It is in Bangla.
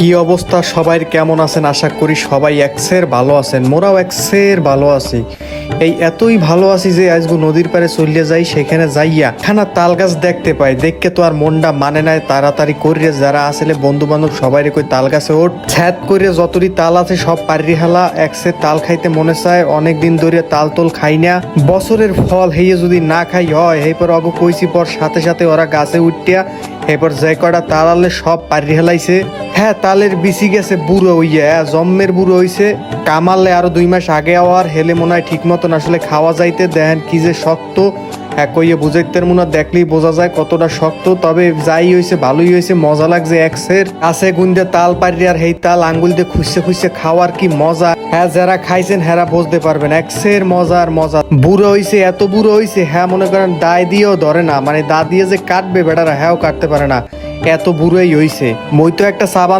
কি অবস্থা সবাই কেমন আছেন? আশা করি সবাই একসের ভালো আছেন, মোরাও একসের ভালো আছি। এই এতই ভালো আছি যে আজগু নদীর পারে চলিয়ে যাই, সেখানে যাইয়া খানা তাল গাছ দেখতে পাই। দেখকে তো আর মনটা মানে নাই, তাড়াতাড়ি করিয়ে যারা আসলে বন্ধু বান্ধব সবাই কই তাল গাছে ওঠ, ছ্যাদ করে যতটি তাল আছে সব পারি হালা। একসের তাল খাইতে মনে চায়, অনেকদিন ধরে তাল তোল খাই না। বছরের ফল হেয়ে যদি না খাই হয়, এরপর অগ কইছি পর সাথে সাথে ওরা গাছে উঠিয়া এরপর যে কটা তাল আনলে সব পারি হেলাইছে। হ্যাঁ, তালের বিচি গেছে বুড়ো হইয়া, জম্মের বুড়ো হইছে। কামালে আরো 2 মাস আগে আওয়ার হেলে মনে হয় ঠিক মতন আসলে খাওয়া যাইতে। দেখেন কি যে শক্ত, কইয়ে বুঝাইতের মনে দেখলেই বোঝা যায় কতটা শক্ত। তবে যাই হয়েছে ভালোই হয়েছে, মজা লাগছে। একসের আছে গুন্দে তাল পারি আর হেই তাল আঙ্গুল দিয়ে খুঁজছে খুঁজছে খাওয়ার কি মজা। হ্যাঁ, যারা খাইছেন হেরা বুঝতে পারবেন একসের মজার মজা। বুড়ো হইছে, এত বুড়ো হইছে, হ্যাঁ মনে করেন দায় দিয়েও ধরে না, মানে দা দিয়ে যে কাটবে বেটারা হ্যাঁও কাটতে পারে না, এত বুড়োই হইছে। মই তো একটা সাবান